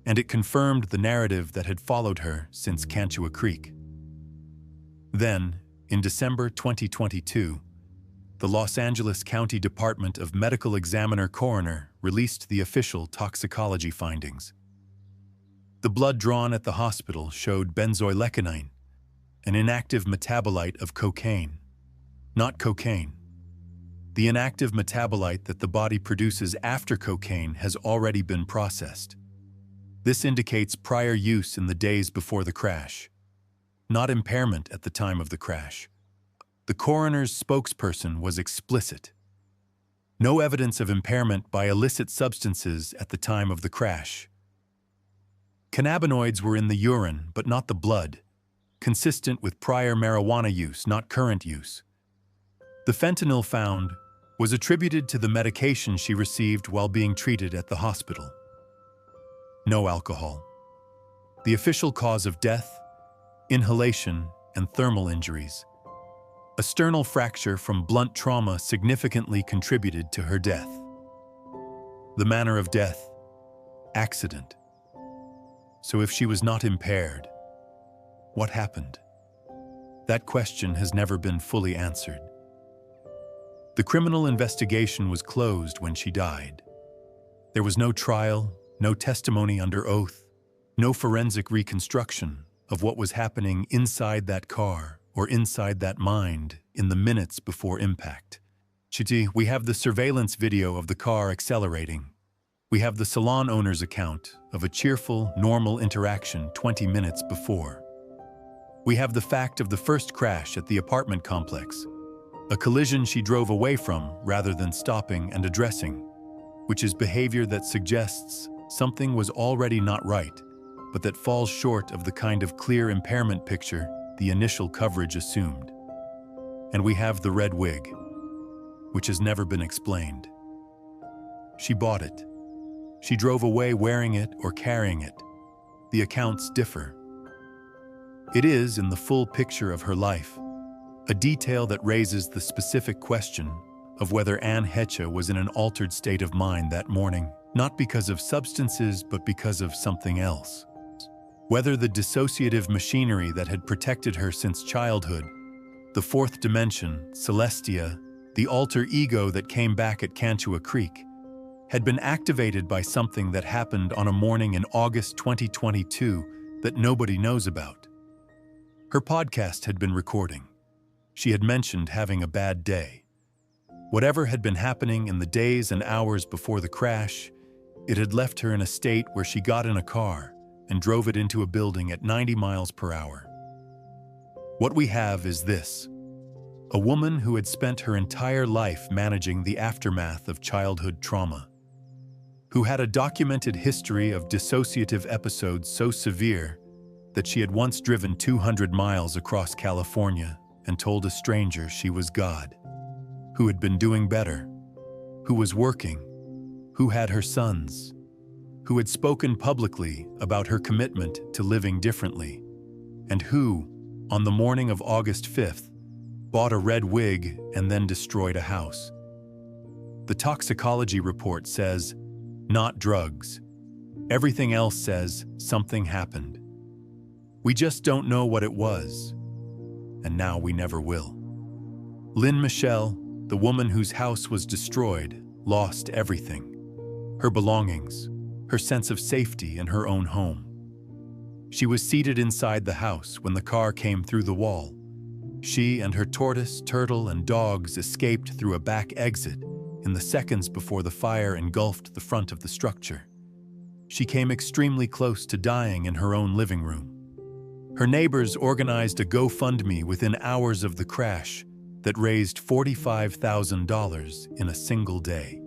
and it confirmed the narrative that had followed her since Cantua Creek. Then, in December 2022, the Los Angeles County Department of Medical Examiner Coroner released the official toxicology findings. The blood drawn at the hospital showed benzoylecgonine, an inactive metabolite of cocaine. Not cocaine. The inactive metabolite that the body produces after cocaine has already been processed. This indicates prior use in the days before the crash, not impairment at the time of the crash. The coroner's spokesperson was explicit. No evidence of impairment by illicit substances at the time of the crash. Cannabinoids were in the urine, but not the blood, consistent with prior marijuana use, not current use. The fentanyl found was attributed to the medication she received while being treated at the hospital. No alcohol. The official cause of death: inhalation and thermal injuries. A sternal fracture from blunt trauma significantly contributed to her death. The manner of death: accident. So if she was not impaired, what happened? That question has never been fully answered. The criminal investigation was closed when she died. There was no trial, no testimony under oath, no forensic reconstruction of what was happening inside that car or inside that mind in the minutes before impact. We have the surveillance video of the car accelerating. We have the salon owner's account of a cheerful, normal interaction 20 minutes before. We have the fact of the first crash at the apartment complex. A collision she drove away from rather than stopping and addressing, which is behavior that suggests something was already not right, but that falls short of the kind of clear impairment picture the initial coverage assumed. And we have the red wig, which has never been explained. She bought it. She drove away wearing it or carrying it. The accounts differ. It is, in the full picture of her life, a detail that raises the specific question of whether Anne Heche was in an altered state of mind that morning, not because of substances but because of something else. Whether the dissociative machinery that had protected her since childhood, the fourth dimension, Celestia, the alter ego that came back at Cantua Creek, had been activated by something that happened on a morning in August 2022 that nobody knows about. Her podcast had been recording. She had mentioned having a bad day. Whatever had been happening in the days and hours before the crash, it had left her in a state where she got in a car and drove it into a building at 90 miles per hour. What we have is this: a woman who had spent her entire life managing the aftermath of childhood trauma, who had a documented history of dissociative episodes so severe that she had once driven 200 miles across California and told a stranger she was God, who had been doing better, who was working, who had her sons, who had spoken publicly about her commitment to living differently, and who, on the morning of August 5th, bought a red wig and then destroyed a house. The toxicology report says, not drugs. Everything else says something happened. We just don't know what it was, and now we never will. Lynn Michelle, the woman whose house was destroyed, lost everything. Her belongings, her sense of safety in her own home. She was seated inside the house when the car came through the wall. She and her tortoise, turtle, and dogs escaped through a back exit in the seconds before the fire engulfed the front of the structure. She came extremely close to dying in her own living room. Her neighbors organized a GoFundMe within hours of the crash that raised $45,000 in a single day.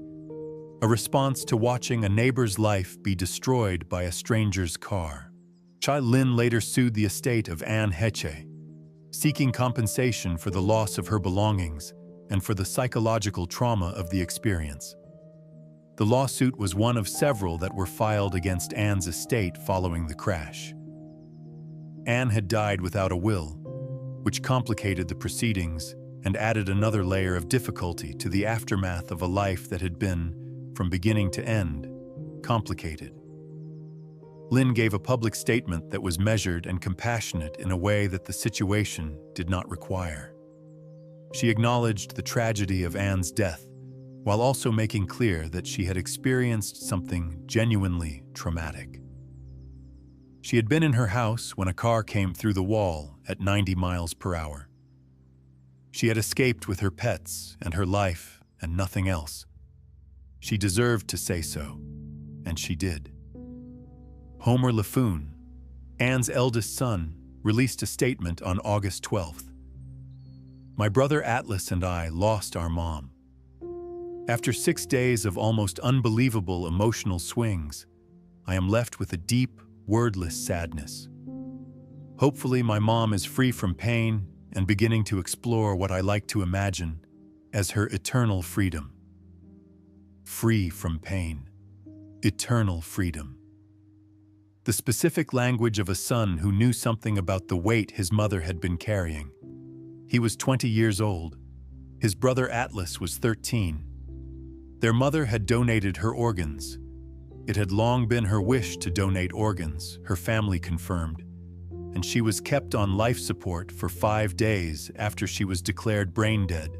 A response to watching a neighbor's life be destroyed by a stranger's car. Lynn later sued the estate of Anne Heche, seeking compensation for the loss of her belongings and for the psychological trauma of the experience. The lawsuit was one of several that were filed against Anne's estate following the crash. Anne had died without a will, which complicated the proceedings and added another layer of difficulty to the aftermath of a life that had been, from beginning to end, complicated. Lynn gave a public statement that was measured and compassionate in a way that the situation did not require. She acknowledged the tragedy of Anne's death, while also making clear that she had experienced something genuinely traumatic. She had been in her house when a car came through the wall at 90 miles per hour. She had escaped with her pets and her life and nothing else. She deserved to say so, and she did. Homer LaFoon, Anne's eldest son, released a statement on August 12th. My brother Atlas and I lost our mom. After 6 days of almost unbelievable emotional swings, I am left with a deep, wordless sadness. Hopefully my mom is free from pain and beginning to explore what I like to imagine as her eternal freedom. Free from pain. Eternal freedom. The specific language of a son who knew something about the weight his mother had been carrying. He was 20 years old. His brother Atlas was 13. Their mother had donated her organs. It had long been her wish to donate organs, her family confirmed, and she was kept on life support for 5 days after she was declared brain dead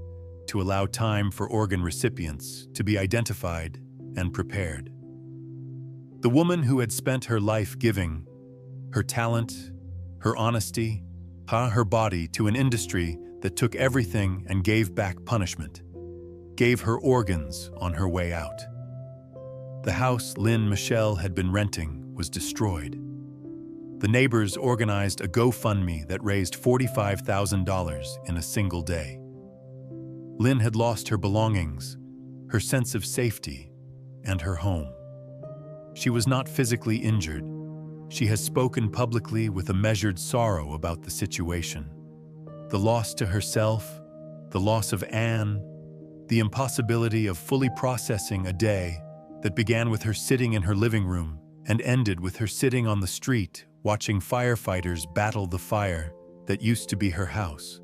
to allow time for organ recipients to be identified and prepared. The woman who had spent her life giving, her talent, her honesty, her body to an industry that took everything and gave back punishment, gave her organs on her way out. The house Lynn Michelle had been renting was destroyed. The neighbors organized a GoFundMe that raised $45,000 in a single day. Lynn had lost her belongings, her sense of safety, and her home. She was not physically injured. She has spoken publicly with a measured sorrow about the situation. The loss to herself, the loss of Anne, the impossibility of fully processing a day that began with her sitting in her living room and ended with her sitting on the street watching firefighters battle the fire that used to be her house.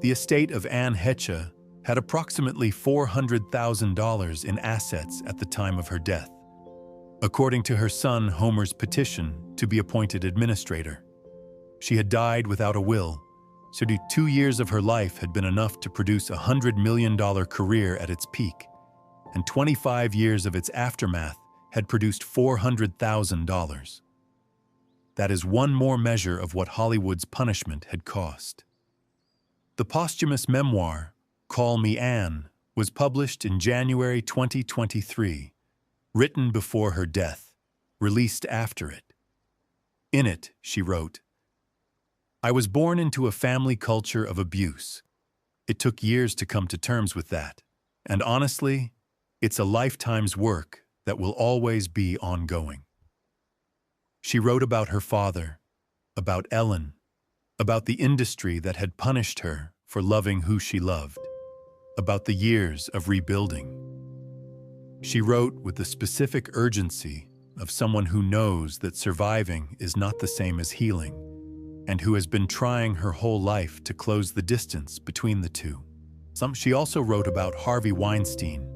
The estate of Anne Heche had approximately $400,000 in assets at the time of her death, according to her son Homer's petition to be appointed administrator. She had died without a will, so 2 years of her life had been enough to produce a $100 million career at its peak, and 25 years of its aftermath had produced $400,000. That is one more measure of what Hollywood's punishment had cost. The posthumous memoir, Call Me Anne, was published in January 2023, written before her death, released after it. In it, she wrote, "I was born into a family culture of abuse. It took years to come to terms with that, and honestly, it's a lifetime's work that will always be ongoing." She wrote about her father, about Ellen, about the industry that had punished her for loving who she loved, about the years of rebuilding. She wrote with the specific urgency of someone who knows that surviving is not the same as healing, and who has been trying her whole life to close the distance between the two. She also wrote about Harvey Weinstein.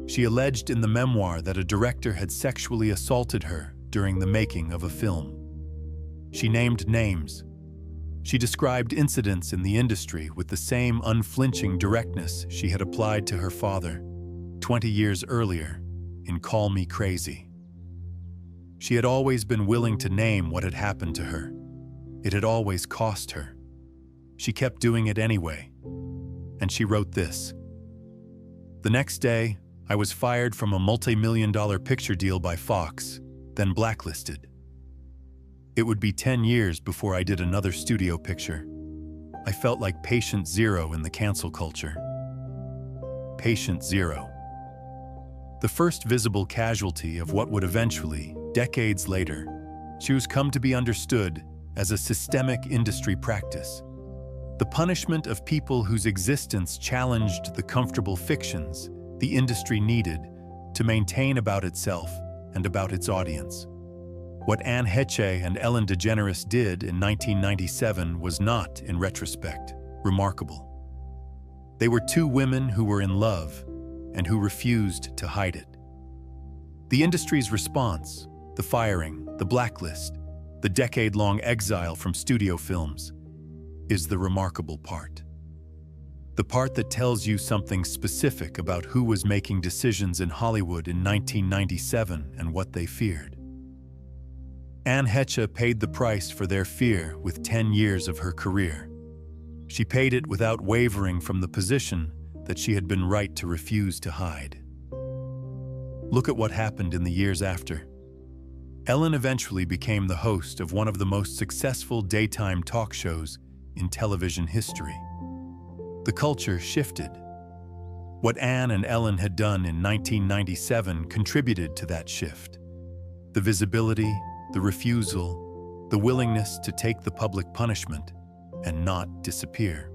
She alleged in the memoir that a director had sexually assaulted her during the making of a film. She named names. She described incidents in the industry with the same unflinching directness she had applied to her father 20 years earlier in Call Me Crazy. She had always been willing to name what had happened to her. It had always cost her. She kept doing it anyway. And she wrote this: "The next day, I was fired from a multi-million-dollar picture deal by Fox, then blacklisted. It would be 10 years before I did another studio picture. I felt like patient zero in the cancel culture." Patient zero. The first visible casualty of what would eventually, decades later, choose come to be understood as a systemic industry practice. The punishment of people whose existence challenged the comfortable fictions the industry needed to maintain about itself and about its audience. What Anne Heche and Ellen DeGeneres did in 1997 was not, in retrospect, remarkable. They were two women who were in love and who refused to hide it. The industry's response, the firing, the blacklist, the decade-long exile from studio films, is the remarkable part. The part that tells you something specific about who was making decisions in Hollywood in 1997 and what they feared. Anne Heche paid the price for their fear with 10 years of her career. She paid it without wavering from the position that she had been right to refuse to hide. Look at what happened in the years after. Ellen eventually became the host of one of the most successful daytime talk shows in television history. The culture shifted. What Anne and Ellen had done in 1997 contributed to that shift. The visibility, the refusal, the willingness to take the public punishment and not disappear.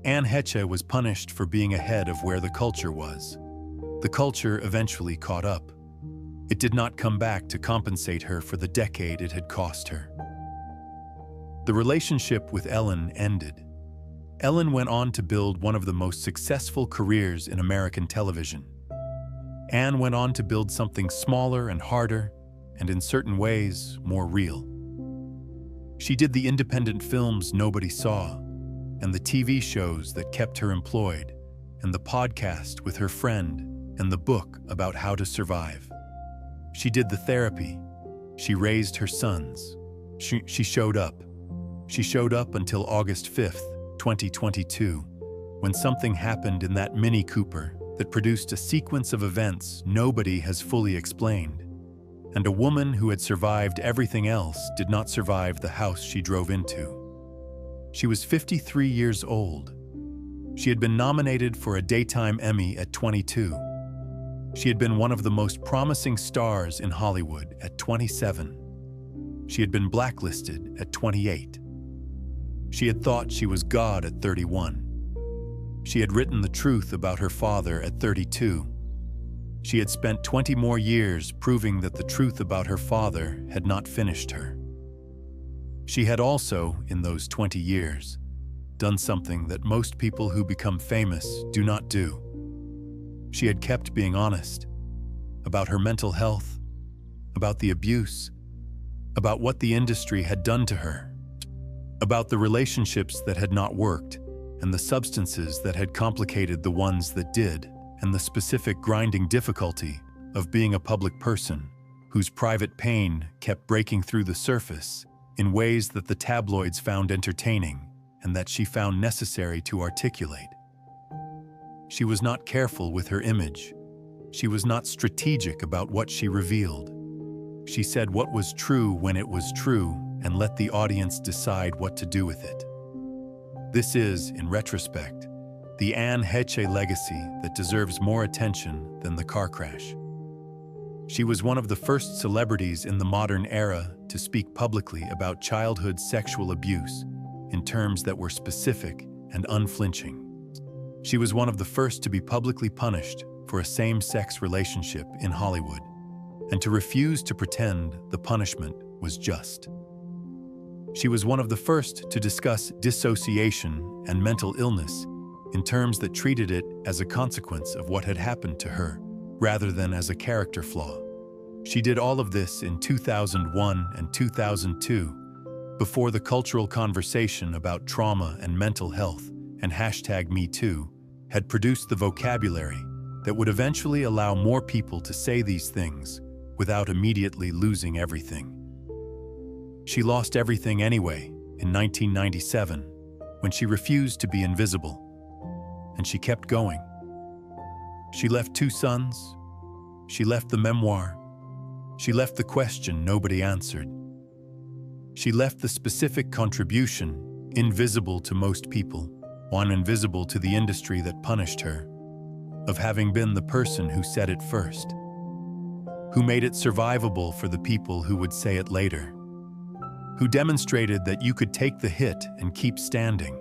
Anne Heche was punished for being ahead of where the culture was. The culture eventually caught up. It did not come back to compensate her for the decade it had cost her. The relationship with Ellen ended. Ellen went on to build one of the most successful careers in American television. Anne went on to build something smaller and harder, and in certain ways, more real. She did the independent films nobody saw, and the TV shows that kept her employed, and the podcast with her friend, and the book about how to survive. She did the therapy. She raised her sons. She showed up. She showed up until August 5th, 2022, when something happened in that Mini Cooper that produced a sequence of events nobody has fully explained. And a woman who had survived everything else did not survive the house she drove into. She was 53 years old. She had been nominated for a Daytime Emmy at 22. She had been one of the most promising stars in Hollywood at 27. She had been blacklisted at 28. She had thought she was God at 31. She had written the truth about her father at 32. She had spent 20 more years proving that the truth about her father had not finished her. She had also, in those 20 years, done something that most people who become famous do not do. She had kept being honest about her mental health, about the abuse, about what the industry had done to her, about the relationships that had not worked, and the substances that had complicated the ones that did, and the specific grinding difficulty of being a public person whose private pain kept breaking through the surface in ways that the tabloids found entertaining and that she found necessary to articulate. She was not careful with her image. She was not strategic about what she revealed. She said what was true when it was true and let the audience decide what to do with it. This is, in retrospect, the Anne Heche legacy that deserves more attention than the car crash. She was one of the first celebrities in the modern era to speak publicly about childhood sexual abuse in terms that were specific and unflinching. She was one of the first to be publicly punished for a same-sex relationship in Hollywood and to refuse to pretend the punishment was just. She was one of the first to discuss dissociation and mental illness in terms that treated it as a consequence of what had happened to her, rather than as a character flaw. She did all of this in 2001 and 2002, before the cultural conversation about trauma and mental health and #MeToo had produced the vocabulary that would eventually allow more people to say these things without immediately losing everything. She lost everything anyway in 1997 when she refused to be invisible, and she kept going. She left 2 sons, she left the memoir, she left the question nobody answered. She left the specific contribution, invisible to most people, one invisible to the industry that punished her, of having been the person who said it first, who made it survivable for the people who would say it later, who demonstrated that you could take the hit and keep standing,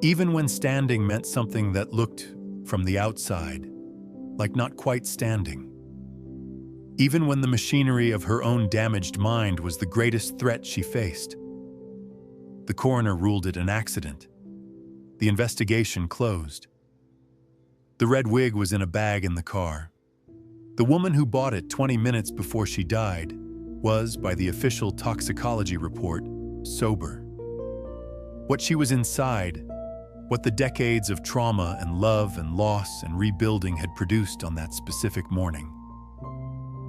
even when standing meant something that looked, from the outside, like not quite standing. Even when the machinery of her own damaged mind was the greatest threat she faced. The coroner ruled it an accident. The investigation closed. The red wig was in a bag in the car. The woman who bought it 20 minutes before she died was, by the official toxicology report, sober. What she was inside, what the decades of trauma and love and loss and rebuilding had produced on that specific morning.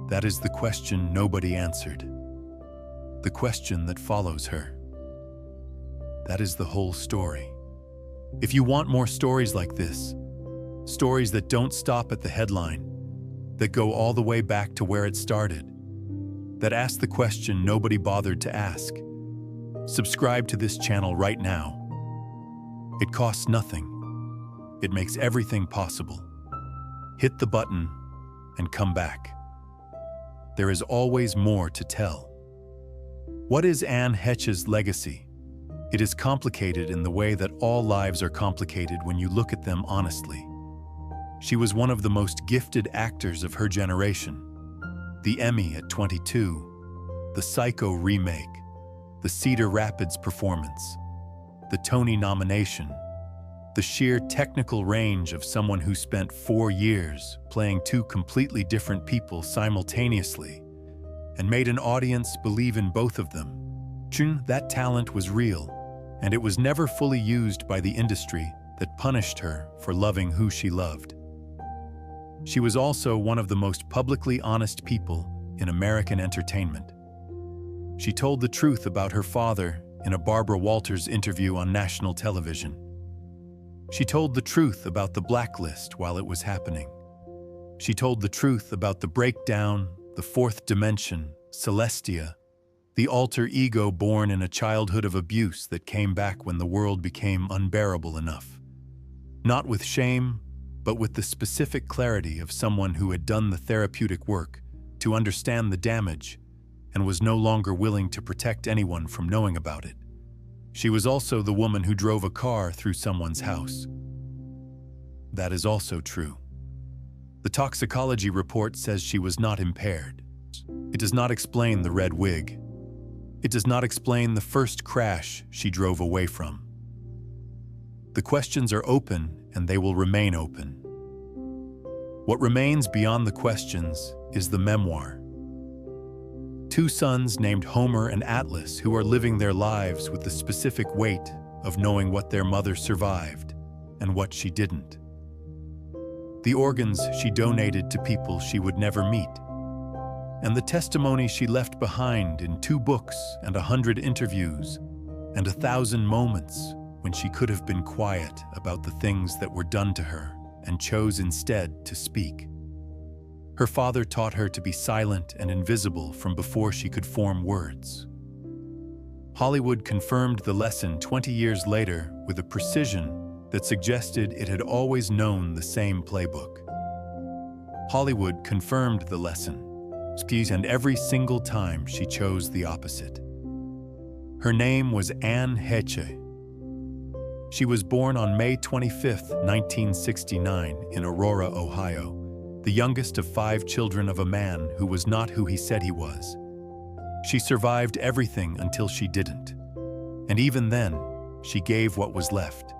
That is the question nobody answered. The question that follows her. That is the whole story. If you want more stories like this, stories that don't stop at the headline, that go all the way back to where it started, that ask the question nobody bothered to ask, subscribe to this channel right now. It costs nothing. It makes everything possible. Hit the button and come back. There is always more to tell. What is Anne Heche's legacy? It is complicated in the way that all lives are complicated when you look at them honestly. She was one of the most gifted actors of her generation. The Emmy at 22, the Psycho remake, the Cedar Rapids performance, the Tony nomination, the sheer technical range of someone who spent 4 years playing 2 completely different people simultaneously and made an audience believe in both of them. That talent was real, and it was never fully used by the industry that punished her for loving who she loved. She was also one of the most publicly honest people in American entertainment. She told the truth about her father in a Barbara Walters interview on national television. She told the truth about the blacklist while it was happening. She told the truth about the breakdown, the 4th dimension, Celestia, the alter ego born in a childhood of abuse that came back when the world became unbearable enough. Not with shame, but with the specific clarity of someone who had done the therapeutic work to understand the damage and was no longer willing to protect anyone from knowing about it. She was also the woman who drove a car through someone's house. That is also true. The toxicology report says she was not impaired. It does not explain the red wig. It does not explain the first crash she drove away from. The questions are open and they will remain open. What remains beyond the questions is the memoir. Two sons named Homer and Atlas who are living their lives with the specific weight of knowing what their mother survived and what she didn't. The organs she donated to people she would never meet, and the testimony she left behind in 2 books and 100 interviews and 1,000 moments when she could have been quiet about the things that were done to her and chose instead to speak. Her father taught her to be silent and invisible from before she could form words. Hollywood confirmed the lesson 20 years later with a precision that suggested it had always known the same playbook. Hollywood confirmed the lesson, and every single time she chose the opposite. Her name was Anne Heche. She was born on May 25, 1969, in Aurora, Ohio, the youngest of 5 children of a man who was not who he said he was. She survived everything until she didn't. And even then, she gave what was left.